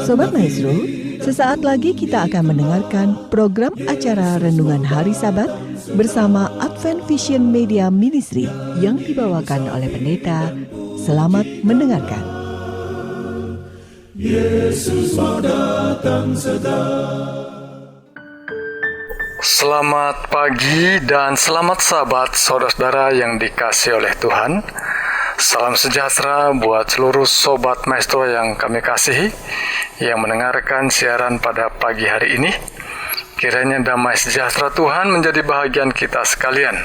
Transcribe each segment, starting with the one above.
Sobat Maestro, sesaat lagi kita akan mendengarkan program acara Renungan Hari Sabat bersama Advent Vision Media Ministry yang dibawakan oleh pendeta. Selamat mendengarkan. Yesus mau datang segera. Selamat pagi dan selamat sahabat saudara-saudara yang dikasihi oleh Tuhan. Salam sejahtera buat seluruh sobat maestro yang kami kasihi, yang mendengarkan siaran pada pagi hari ini. Kiranya damai sejahtera Tuhan menjadi bahagian kita sekalian.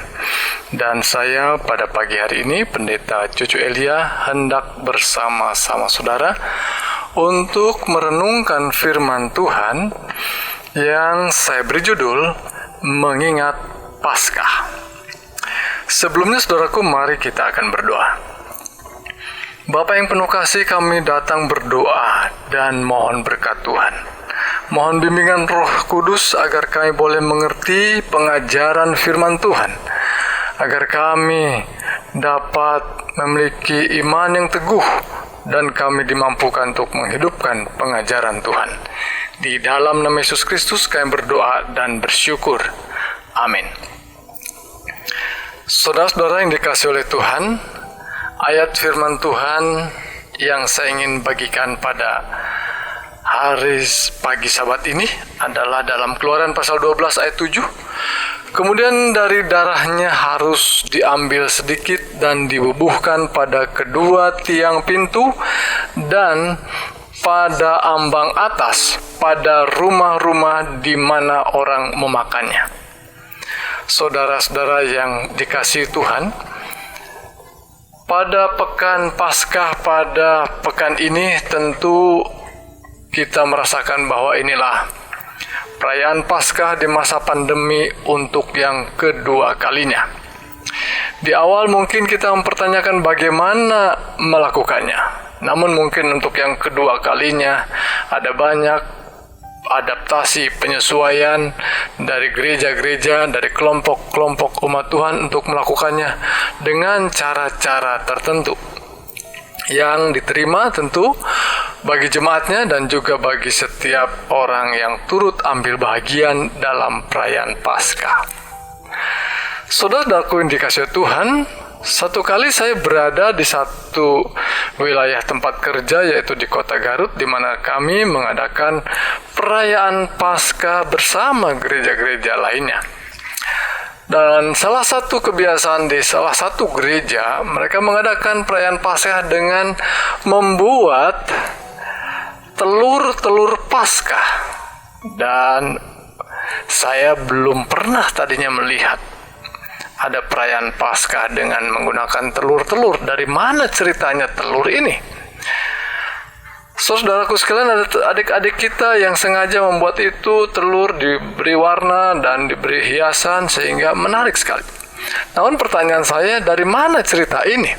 Dan saya pada pagi hari ini, Pendeta Cucu Elia, hendak bersama-sama saudara untuk merenungkan firman Tuhan yang saya beri judul Mengingat Paskah. Sebelumnya saudaraku, mari kita akan berdoa. Bapa yang penuh kasih, kami datang berdoa dan mohon berkat Tuhan. Mohon bimbingan Roh Kudus agar kami boleh mengerti pengajaran firman Tuhan, agar kami dapat memiliki iman yang teguh dan kami dimampukan untuk menghidupkan pengajaran Tuhan. Di dalam nama Yesus Kristus kami berdoa dan bersyukur. Amin. Saudara-saudara yang dikasihi oleh Tuhan, ayat firman Tuhan yang saya ingin bagikan pada hari pagi Sabat ini adalah dalam Keluaran pasal 12 ayat 7. Kemudian dari darahnya harus diambil sedikit dan dibubuhkan pada kedua tiang pintu dan pada ambang atas, pada rumah-rumah di mana orang memakannya. Saudara-saudara yang dikasihi Tuhan, pada pekan Paskah, pada pekan ini tentu kita merasakan bahwa inilah perayaan Paskah di masa pandemi untuk yang kedua kalinya. Di awal mungkin kita mempertanyakan bagaimana melakukannya. Namun mungkin untuk yang kedua kalinya ada banyak adaptasi, penyesuaian dari gereja-gereja, dari kelompok-kelompok umat Tuhan untuk melakukannya dengan cara-cara tertentu yang diterima tentu bagi jemaatnya dan juga bagi setiap orang yang turut ambil bahagian dalam perayaan Paskah. Saudara-saudaraku yang dikasihi Tuhan, satu kali saya berada di satu wilayah tempat kerja, yaitu di kota Garut, di mana kami mengadakan perayaan Paskah bersama gereja-gereja lainnya. Dan salah satu kebiasaan di salah satu gereja, mereka mengadakan perayaan Paskah dengan membuat telur-telur Paskah. Dan saya belum pernah tadinya melihat ada perayaan Paskah dengan menggunakan telur-telur. Dari mana ceritanya telur ini? Saudaraku sekalian, ada adik-adik kita yang sengaja membuat itu telur diberi warna dan diberi hiasan sehingga menarik sekali. Namun pertanyaan saya, dari mana cerita ini?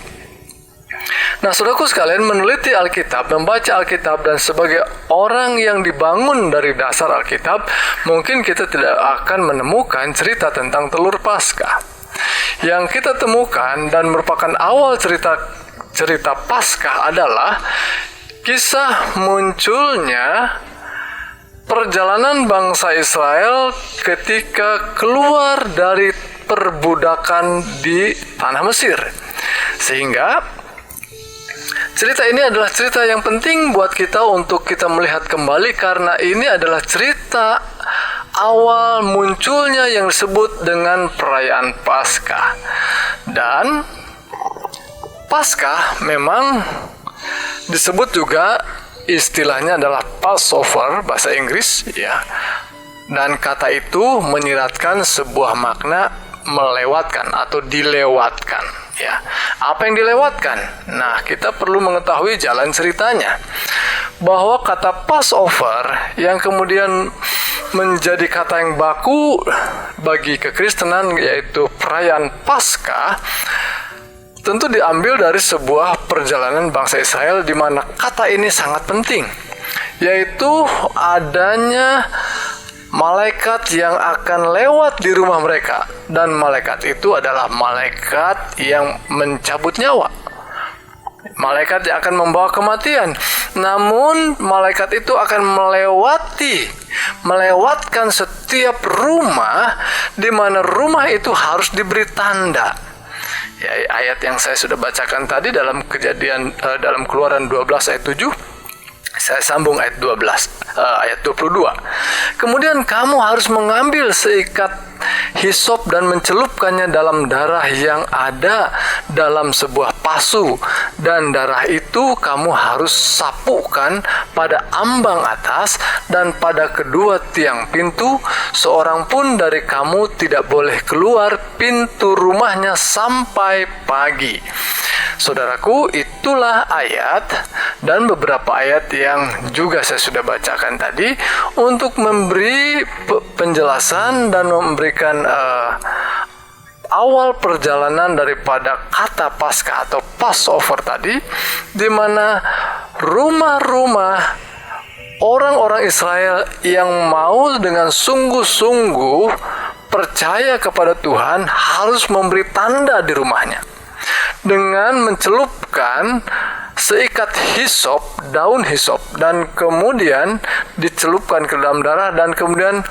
Nah, saudaraku sekalian, meneliti Alkitab, membaca Alkitab, dan sebagai orang yang dibangun dari dasar Alkitab, mungkin kita tidak akan menemukan cerita tentang telur Paskah. Yang kita temukan dan merupakan awal cerita Paskah adalah kisah munculnya perjalanan bangsa Israel ketika keluar dari perbudakan di tanah Mesir. Sehingga cerita ini adalah cerita yang penting buat kita untuk kita melihat kembali, karena ini adalah cerita awal munculnya yang disebut dengan perayaan Paskah. Dan Paskah memang disebut juga istilahnya adalah Passover, bahasa Inggris, ya. Dan kata itu menyiratkan sebuah makna melewatkan atau dilewatkan, ya. Apa yang dilewatkan? Nah, kita perlu mengetahui jalan ceritanya. Bahwa kata Passover yang kemudian menjadi kata yang baku bagi kekristenan, yaitu perayaan Paskah, tentu diambil dari sebuah perjalanan bangsa Israel di mana kata ini sangat penting, yaitu adanya malaikat yang akan lewat di rumah mereka, dan malaikat itu adalah malaikat yang mencabut nyawa, malaikat yang akan membawa kematian. namun malaikat itu akan melewatkan setiap rumah, di mana rumah itu harus diberi tanda. Ya, ayat yang saya sudah bacakan tadi dalam dalam Keluaran 12 ayat 7. Saya sambung ayat 22. Kemudian kamu harus mengambil seikat hisop dan mencelupkannya dalam darah yang ada dalam sebuah pasu, dan darah itu kamu harus sapukan pada ambang atas dan pada kedua tiang pintu. Seorang pun dari kamu tidak boleh keluar pintu rumahnya sampai pagi. Saudaraku, itulah ayat dan beberapa ayat yang juga saya sudah bacakan tadi untuk memberi penjelasan dan memberikan awal perjalanan daripada kata Paskah atau Passover tadi, di mana rumah-rumah orang-orang Israel yang mau dengan sungguh-sungguh percaya kepada Tuhan harus memberi tanda di rumahnya dengan mencelupkan seikat hisop, daun hisop, dan kemudian dicelupkan ke dalam darah dan kemudian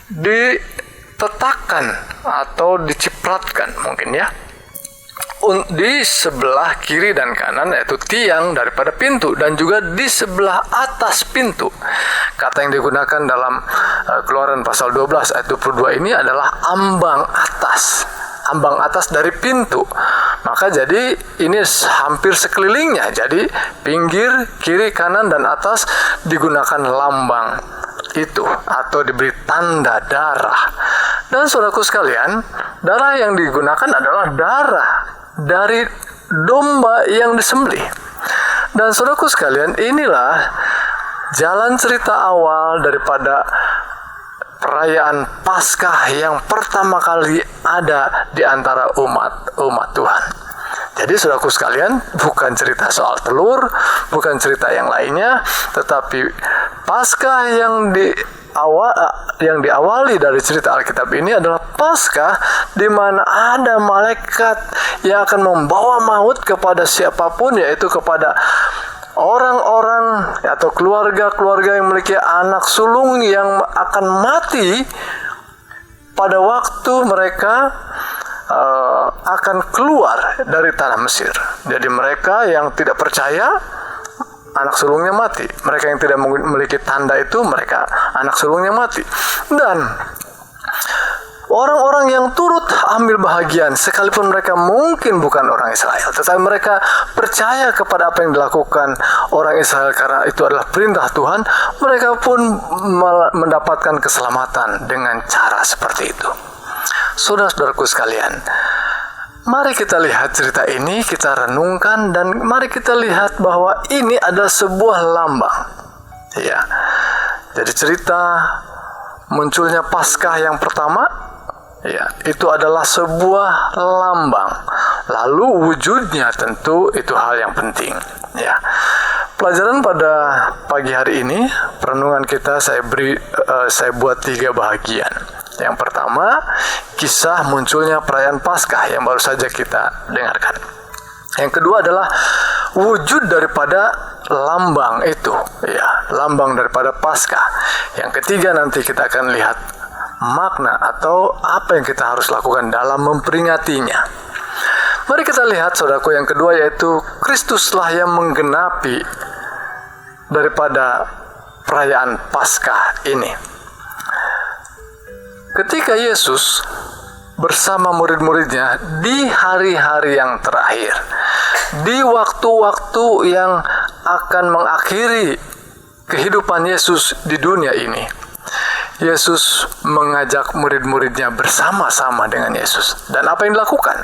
ditetakkan atau dicipratkan mungkin ya di sebelah kiri dan kanan, yaitu tiang daripada pintu, dan juga di sebelah atas pintu. Kata yang digunakan dalam Keluaran pasal 12 ayat 22 ini adalah ambang atas dari pintu. Maka jadi ini hampir sekelilingnya. Jadi pinggir, kiri, kanan, dan atas digunakan lambang itu atau diberi tanda darah. Dan saudaraku sekalian, darah yang digunakan adalah darah dari domba yang disembelih. Dan saudaraku sekalian, inilah jalan cerita awal daripada perayaan Paskah yang pertama kali ada di antara umat Tuhan. Jadi saudaraku sekalian, bukan cerita soal telur, bukan cerita yang lainnya, tetapi Paskah yang diawali dari cerita Alkitab ini adalah Paskah di mana ada malaikat yang akan membawa maut kepada siapapun, yaitu kepada orang-orang atau keluarga-keluarga yang memiliki anak sulung yang akan mati pada waktu mereka akan keluar dari tanah Mesir. Jadi mereka yang tidak percaya, anak sulungnya mati. Mereka yang tidak memiliki tanda itu, mereka anak sulungnya mati. Dan orang-orang yang turut ambil bahagian, sekalipun mereka mungkin bukan orang Israel, tetapi mereka percaya kepada apa yang dilakukan orang Israel karena itu adalah perintah Tuhan, mereka pun mendapatkan keselamatan dengan cara seperti itu. Saudara-saudaraku sekalian, mari kita lihat cerita ini, kita renungkan, dan mari kita lihat bahwa ini adalah sebuah lambang. Ya, jadi cerita munculnya Paskah yang pertama, ya, itu adalah sebuah lambang. Lalu wujudnya tentu itu hal yang penting. Ya, pelajaran pada pagi hari ini, perenungan kita saya buat 3 bahagian. Yang pertama, kisah munculnya perayaan Paskah yang baru saja kita dengarkan. Yang kedua adalah wujud daripada lambang itu, ya, lambang daripada Paskah. Yang ketiga nanti kita akan lihat makna atau apa yang kita harus lakukan dalam memperingatinya. Mari kita lihat saudaraku yang kedua, yaitu Kristuslah yang menggenapi daripada perayaan Paskah ini. Ketika Yesus bersama murid-muridnya di hari-hari yang terakhir, di waktu-waktu yang akan mengakhiri kehidupan Yesus di dunia ini, Yesus mengajak murid-muridnya bersama-sama dengan Yesus. Dan apa yang dilakukan?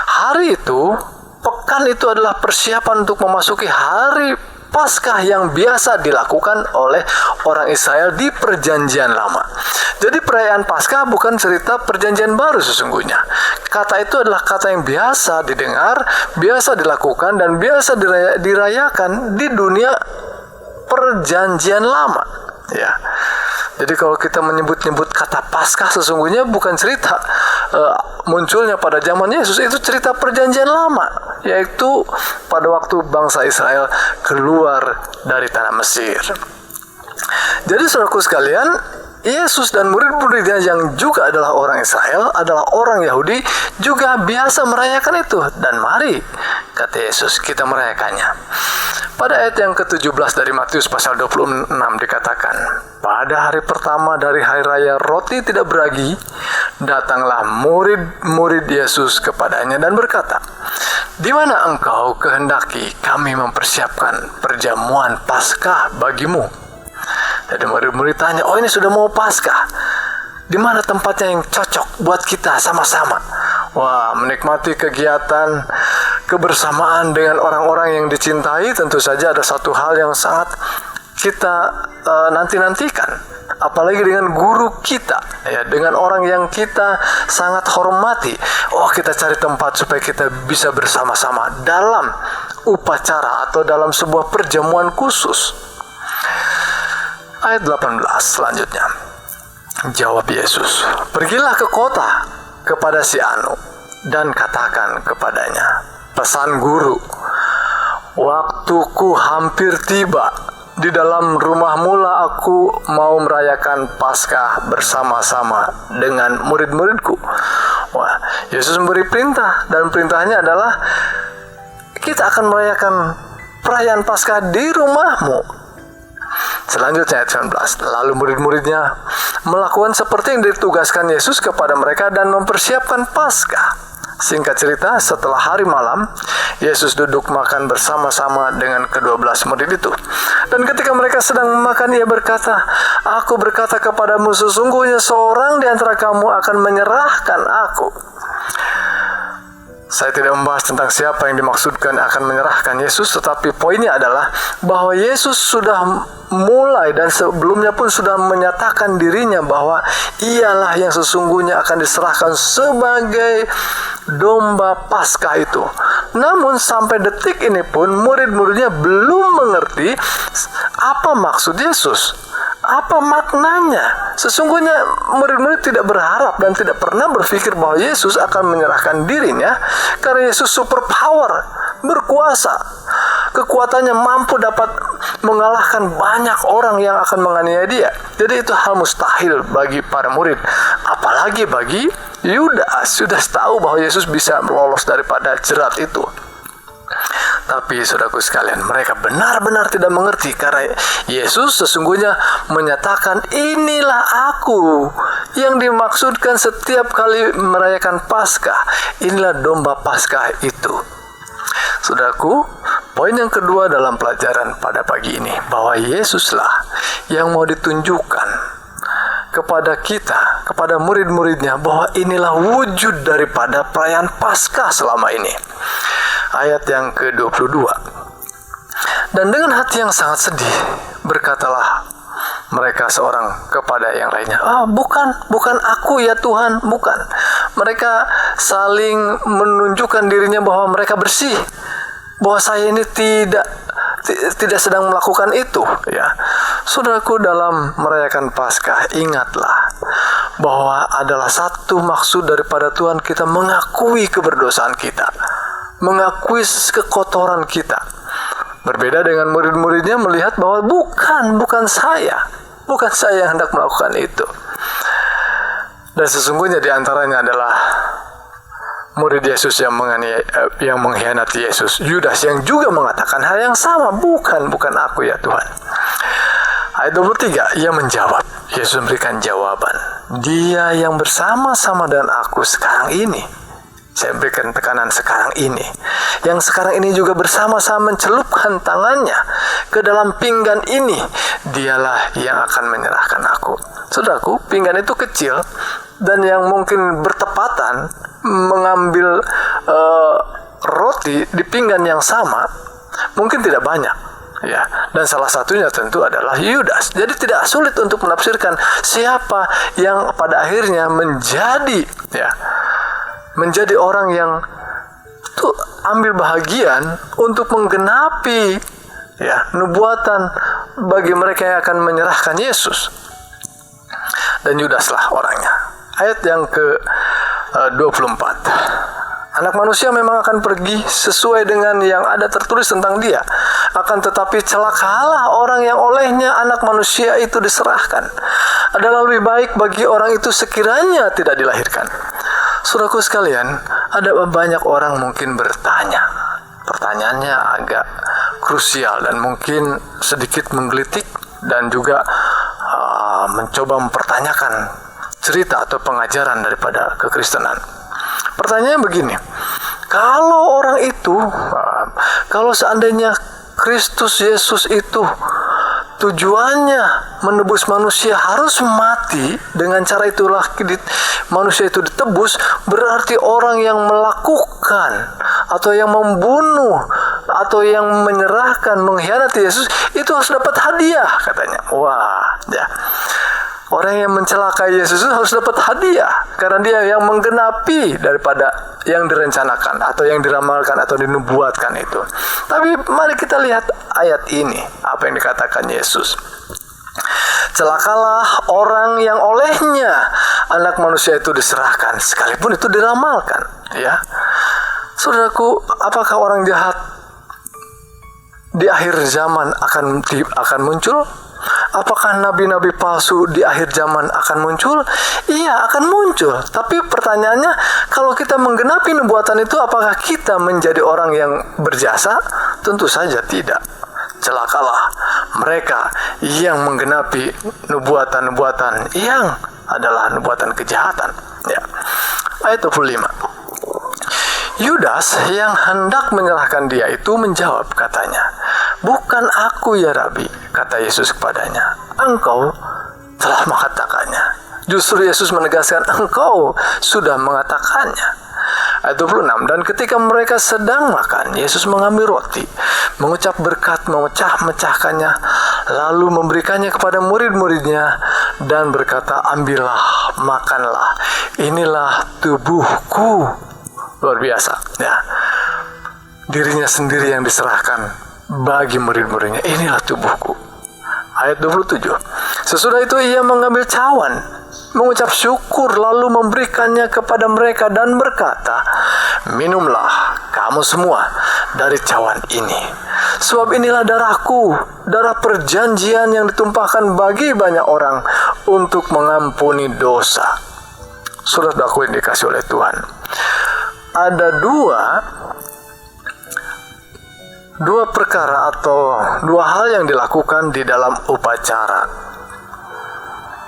Hari itu, pekan itu adalah persiapan untuk memasuki hari Paskah yang biasa dilakukan oleh orang Israel di Perjanjian Lama. Jadi perayaan Paskah bukan cerita Perjanjian Baru sesungguhnya. Kata itu adalah kata yang biasa didengar, biasa dilakukan, dan biasa dirayakan di dunia Perjanjian Lama. Ya. Jadi kalau kita menyebut-nyebut kata Paskah sesungguhnya bukan cerita munculnya pada zaman Yesus, itu cerita Perjanjian Lama. yaitu pada waktu bangsa Israel keluar dari tanah Mesir. Jadi saudaraku sekalian, Yesus dan murid-muridnya yang juga adalah orang Israel, adalah orang Yahudi, juga biasa merayakan itu. Dan mari, kata Yesus, kita merayakannya. Pada ayat yang ke-17 dari Matius pasal 26 dikatakan, pada hari pertama dari hari raya roti tidak beragi, datanglah murid-murid Yesus kepadanya dan berkata, di mana engkau kehendaki kami mempersiapkan perjamuan Paskah bagimu? Jadi murid-murid tanya, oh ini sudah mau Paskah, di mana tempatnya yang cocok buat kita sama-sama? Wah, menikmati kegiatan kebersamaan dengan orang-orang yang dicintai tentu saja ada satu hal yang sangat kita nanti-nantikan. Apalagi dengan guru kita, ya, dengan orang yang kita sangat hormati. Oh, kita cari tempat supaya kita bisa bersama-sama dalam upacara atau dalam sebuah perjamuan khusus. Ayat 18 selanjutnya. Jawab Yesus, pergilah ke kota kepada si Anu dan katakan kepadanya, pesan guru, waktuku hampir tiba. Di dalam rumah mula aku mau merayakan Paskah bersama-sama dengan murid-muridku. Wah, Yesus memberi perintah, dan perintahnya adalah kita akan merayakan perayaan Paskah di rumahmu. Selanjutnya ayat 19, lalu murid-muridnya melakukan seperti yang ditugaskan Yesus kepada mereka dan mempersiapkan Paskah. Singkat cerita, setelah hari malam, Yesus duduk makan bersama-sama dengan ke-12 murid itu. Dan ketika mereka sedang makan, ia berkata, aku berkata kepadamu, sesungguhnya seorang di antara kamu akan menyerahkan aku. Saya tidak membahas tentang siapa yang dimaksudkan akan menyerahkan Yesus, tetapi poinnya adalah bahwa Yesus sudah mulai dan sebelumnya pun sudah menyatakan dirinya bahwa ialah yang sesungguhnya akan diserahkan sebagai domba Paskah itu. Namun sampai detik ini pun murid-muridnya belum mengerti apa maksud Yesus. Apa maknanya? Sesungguhnya murid-murid tidak berharap dan tidak pernah berpikir bahwa Yesus akan menyerahkan dirinya, karena Yesus super power, berkuasa. Kekuatannya mampu dapat mengalahkan banyak orang yang akan menganiaya dia. Jadi itu hal mustahil bagi para murid. Apalagi bagi Yudas. Yudas tahu bahwa Yesus bisa lolos daripada jerat itu. Tapi saudaraku sekalian, mereka benar-benar tidak mengerti, karena Yesus sesungguhnya menyatakan, inilah aku yang dimaksudkan setiap kali merayakan Paskah. Inilah domba Paskah itu. Saudaraku, poin yang kedua dalam pelajaran pada pagi ini, bahwa Yesuslah yang mau ditunjukkan kepada kita, kepada murid-muridnya, bahwa inilah wujud daripada perayaan Paskah selama ini. Ayat yang ke-22. Dan dengan hati yang sangat sedih, berkatalah mereka seorang kepada yang lainnya, bukan aku ya Tuhan, bukan. Mereka saling menunjukkan dirinya bahwa mereka bersih, bahwa saya ini tidak sedang melakukan itu, ya. Saudaraku, dalam merayakan Paskah, ingatlah bahwa adalah satu maksud daripada Tuhan kita mengakui keberdosaan kita, mengakui kekotoran kita. Berbeda dengan murid-muridnya melihat bahwa bukan saya yang hendak melakukan itu. Dan sesungguhnya di antaranya adalah murid Yesus yang mengkhianati Yesus, Yudas, yang juga mengatakan hal yang sama, bukan aku ya Tuhan. Ayat 23, ia menjawab, Yesus memberikan jawaban, dia yang bersama-sama dengan aku sekarang ini. Saya berikan tekanan sekarang ini. Yang sekarang ini juga bersama-sama mencelupkan tangannya ke dalam pinggan ini. Dialah yang akan menyerahkan aku. Saudaraku, pinggan itu kecil, dan yang mungkin bertepatan mengambil roti di pinggan yang sama mungkin tidak banyak, ya. Dan salah satunya tentu adalah Yudas. Jadi tidak sulit untuk menafsirkan siapa yang pada akhirnya menjadi orang yang tuh ambil bahagian untuk menggenapi, ya, nubuatan bagi mereka yang akan menyerahkan Yesus. Dan Yudaslah orangnya. Ayat yang ke-24. Anak manusia memang akan pergi sesuai dengan yang ada tertulis tentang dia. Akan tetapi celakalah orang yang olehnya anak manusia itu diserahkan. Adalah lebih baik bagi orang itu sekiranya tidak dilahirkan. Saudaraku sekalian, ada banyak orang mungkin bertanya. Pertanyaannya agak krusial dan mungkin sedikit menggelitik dan juga mencoba mempertanyakan cerita atau pengajaran daripada kekristenan. Pertanyaannya begini, kalau orang itu, kalau seandainya Kristus Yesus itu tujuannya menebus manusia harus mati, dengan cara itulah manusia itu ditebus, berarti orang yang melakukan atau yang membunuh atau yang menyerahkan, mengkhianati Yesus itu harus dapat hadiah, katanya. Wah, ya. Orang yang mencelakai Yesus harus dapat hadiah karena dia yang menggenapi daripada yang direncanakan atau yang diramalkan atau dinubuatkan itu. Tapi mari kita lihat ayat ini, apa yang dikatakan Yesus. Celakalah orang yang olehnya anak manusia itu diserahkan, sekalipun itu diramalkan, ya. Saudaraku, apakah orang jahat di akhir zaman akan muncul? Apakah nabi-nabi palsu di akhir zaman akan muncul? Iya, akan muncul. Tapi pertanyaannya, kalau kita menggenapi nubuatan itu, apakah kita menjadi orang yang berjasa? Tentu saja tidak. Celakalah mereka yang menggenapi nubuatan-nubuatan yang adalah nubuatan kejahatan. Ya. Ayat 25. Yudas yang hendak menyerahkan dia itu menjawab, katanya, "Bukan aku ya Rabi," kata Yesus kepadanya, "Engkau telah mengatakannya." Justru Yesus menegaskan, engkau sudah mengatakannya. Ayat 26, dan ketika mereka sedang makan, Yesus mengambil roti, mengucap berkat, memecah-mecahkannya, lalu memberikannya kepada murid-muridnya, dan berkata, "Ambillah, makanlah, inilah tubuhku." Luar biasa, ya. Dirinya sendiri yang diserahkan bagi murid-muridnya. Inilah tubuhku. Ayat 27. Sesudah itu ia mengambil cawan, mengucap syukur, lalu memberikannya kepada mereka dan berkata, "Minumlah kamu semua dari cawan ini. Sebab inilah darahku, darah perjanjian yang ditumpahkan bagi banyak orang untuk mengampuni dosa." Saudaraku yang dikasihi oleh Tuhan, ada dua perkara atau dua hal yang dilakukan di dalam upacara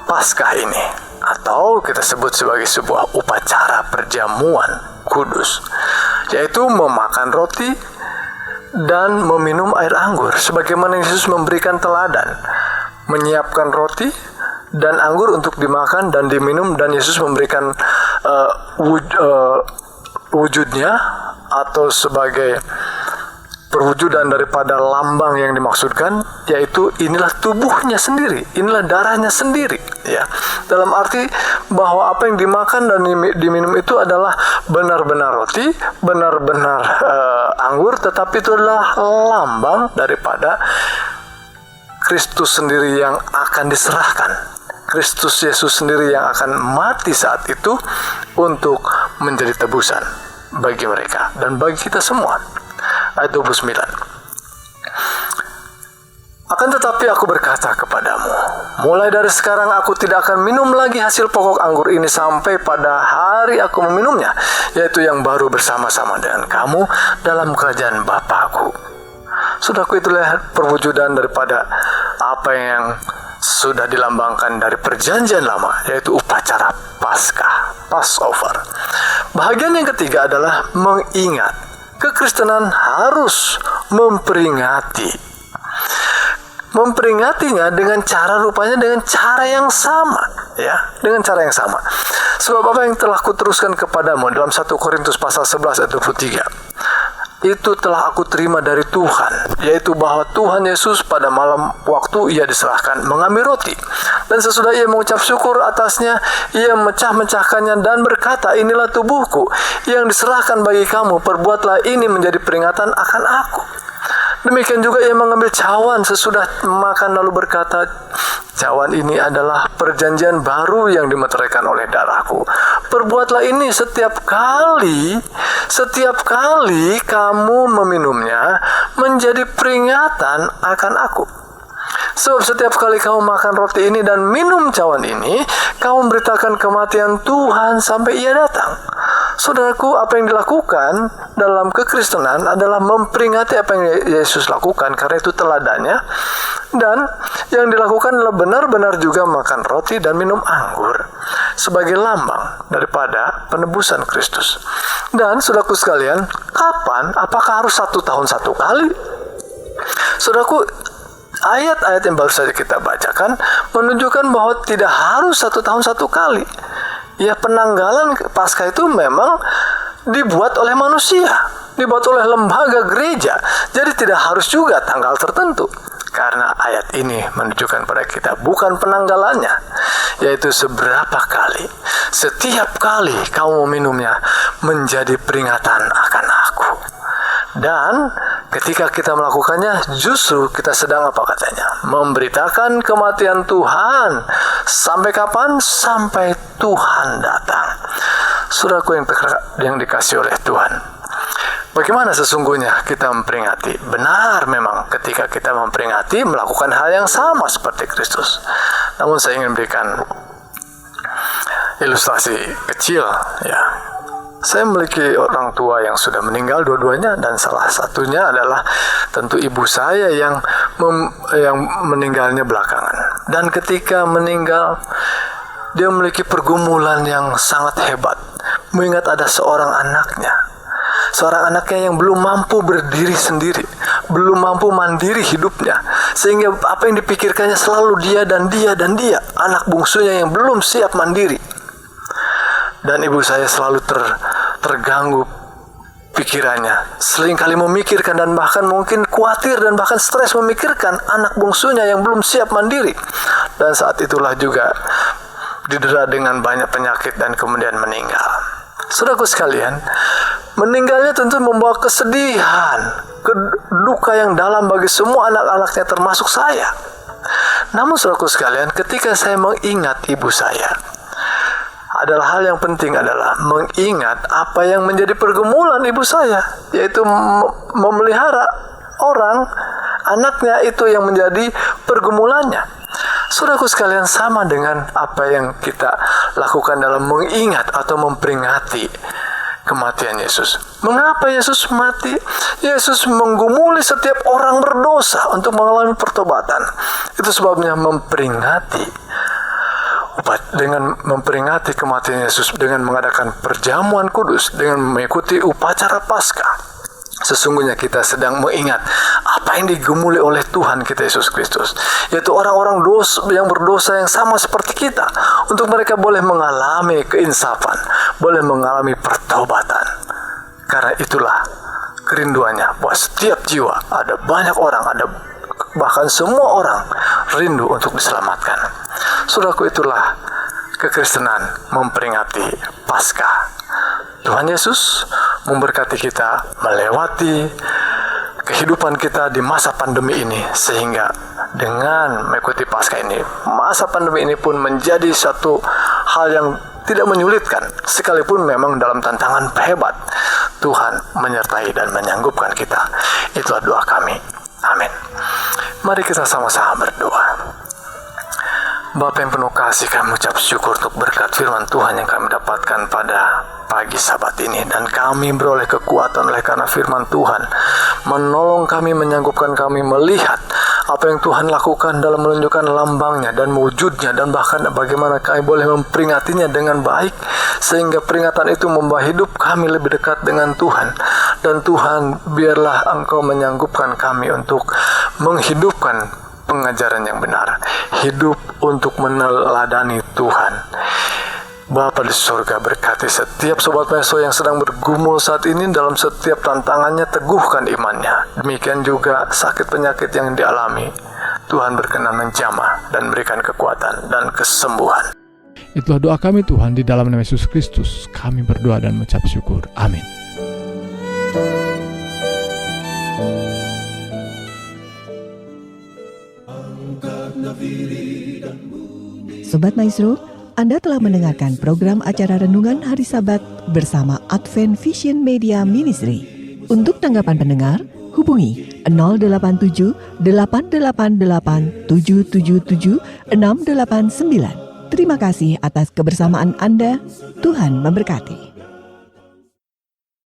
Paskah ini, atau kita sebut sebagai sebuah upacara perjamuan kudus, yaitu memakan roti dan meminum air anggur, sebagaimana Yesus memberikan teladan, menyiapkan roti dan anggur untuk dimakan dan diminum, dan Yesus memberikan wujudnya atau sebagai perwujudan daripada lambang yang dimaksudkan, yaitu inilah tubuhnya sendiri, inilah darahnya sendiri, ya. Dalam arti bahwa apa yang dimakan dan diminum itu adalah benar-benar roti, benar-benar anggur, tetapi itu adalah lambang daripada Kristus sendiri yang akan diserahkan. Kristus Yesus sendiri yang akan mati saat itu untuk menjadi tebusan bagi mereka dan bagi kita semua. Ayat 29. Akan tetapi aku berkata kepadamu, mulai dari sekarang aku tidak akan minum lagi hasil pokok anggur ini sampai pada hari aku meminumnya, yaitu yang baru bersama-sama dengan kamu dalam kerajaan Bapa-Ku. Saudaraku, itulah perwujudan daripada apa yang sudah dilambangkan dari perjanjian lama, yaitu upacara Paskah, Passover. Bahagian yang ketiga adalah mengingat. Kekristenan harus memperingatinya dengan cara rupanya dengan cara yang sama, ya, dengan cara yang sama. Sebab apa yang telah kuteruskan kepadamu dalam 1 Korintus pasal 11 ayat 23, itu telah aku terima dari Tuhan, yaitu bahwa Tuhan Yesus pada malam waktu ia diserahkan mengambil roti, dan sesudah ia mengucap syukur atasnya, ia memecah-mecahkannya dan berkata, "Inilah tubuhku yang diserahkan bagi kamu, perbuatlah ini menjadi peringatan akan aku." Demikian juga ia mengambil cawan sesudah makan lalu berkata, Cawan ini adalah perjanjian baru yang dimeteraikan oleh darahku. Perbuatlah ini setiap kali kamu meminumnya, menjadi peringatan akan aku. Sebab setiap kali kamu makan roti ini dan minum cawan ini, kamu memberitakan kematian Tuhan sampai Ia datang. Saudaraku, apa yang dilakukan dalam kekristenan adalah memperingati apa yang Yesus lakukan, karena itu teladannya. Dan yang dilakukan adalah benar-benar juga makan roti dan minum anggur sebagai lambang daripada penebusan Kristus. Dan saudaraku sekalian, kapan? Apakah harus 1 tahun 1 kali? Saudaraku, ayat-ayat yang baru saja kita bacakan menunjukkan bahwa tidak harus 1 tahun 1 kali. Ya, penanggalan Paskah itu memang dibuat oleh manusia, dibuat oleh lembaga gereja. Jadi tidak harus juga tanggal tertentu. Karena ayat ini menunjukkan pada kita bukan penanggalannya, yaitu seberapa kali. Setiap kali kamu meminumnya menjadi peringatan akan aku. Dan ketika kita melakukannya, justru kita sedang apa katanya? Memberitakan kematian Tuhan. Sampai kapan? Sampai Tuhan datang. Saudaraku yang dikasihi oleh Tuhan, bagaimana sesungguhnya kita memperingati? Benar memang ketika kita memperingati melakukan hal yang sama seperti Kristus. Namun saya ingin berikan ilustrasi kecil, ya. Saya memiliki orang tua yang sudah meninggal dua-duanya, dan salah satunya adalah tentu ibu saya yang meninggalnya belakangan. Dan ketika meninggal, dia memiliki pergumulan yang sangat hebat, mengingat ada seorang anaknya yang belum mampu berdiri sendiri, belum mampu mandiri hidupnya, sehingga apa yang dipikirkannya selalu dia, anak bungsunya yang belum siap mandiri. Dan ibu saya selalu terganggu pikirannya, seringkali memikirkan dan bahkan mungkin khawatir dan bahkan stres memikirkan anak bungsunya yang belum siap mandiri. Dan saat itulah juga didera dengan banyak penyakit dan kemudian meninggal. Saudaraku sekalian, meninggalnya tentu membawa kesedihan, duka yang dalam bagi semua anak-anaknya termasuk saya. Namun saudaraku sekalian, ketika saya mengingat ibu saya, adalah hal yang penting adalah mengingat apa yang menjadi pergumulan ibu saya, yaitu memelihara orang, anaknya itu yang menjadi pergumulannya. Saudaraku sekalian, sama dengan apa yang kita lakukan dalam mengingat atau memperingati kematian Yesus. Mengapa Yesus mati? Yesus menggumuli setiap orang berdosa untuk mengalami pertobatan. Itu sebabnya dengan memperingati kematian Yesus, dengan mengadakan perjamuan kudus, dengan mengikuti upacara Paskah, sesungguhnya kita sedang mengingat apa yang digumuli oleh Tuhan kita Yesus Kristus, yaitu orang-orang yang berdosa yang sama seperti kita, untuk mereka boleh mengalami keinsafan, boleh mengalami pertobatan. Karena itulah kerinduannya bahwa setiap jiwa, ada banyak orang, ada bahkan semua orang rindu untuk diselamatkan. Saudaraku, itulah kekristenan memperingati Paskah. Tuhan Yesus memberkati kita melewati kehidupan kita di masa pandemi ini, sehingga dengan mengikuti Paskah ini, masa pandemi ini pun menjadi satu hal yang tidak menyulitkan, sekalipun memang dalam tantangan hebat. Tuhan menyertai dan menyanggupkan kita. Itulah doa kami. Amin. Mari kita sama-sama berdoa. Bapa yang penuh kasih, kami ucap syukur untuk berkat firman Tuhan yang kami dapatkan pada pagi Sabat ini. Dan kami beroleh kekuatan oleh karena firman Tuhan menolong kami, menyanggupkan kami melihat apa yang Tuhan lakukan dalam menunjukkan lambangnya dan wujudnya, dan bahkan bagaimana kami boleh memperingatinya dengan baik, sehingga peringatan itu membawa hidup kami lebih dekat dengan Tuhan. Dan Tuhan, biarlah Engkau menyanggupkan kami untuk menghidupkan pengajaran yang benar, hidup untuk meneladani Tuhan. Bapa di surga, berkati setiap sobat Maestro yang sedang bergumul saat ini dalam setiap tantangannya, teguhkan imannya. Demikian juga sakit penyakit yang dialami, Tuhan berkenan menjamah dan berikan kekuatan dan kesembuhan. Itulah doa kami Tuhan, di dalam nama Yesus Kristus kami berdoa dan mengucap syukur. Amin. Angkat nafiri dan Sobat Maestro, Anda telah mendengarkan program acara Renungan Hari Sabat bersama Advent Vision Media Ministry. Untuk tanggapan pendengar, hubungi 087 888 777 689. Terima kasih atas kebersamaan Anda. Tuhan memberkati.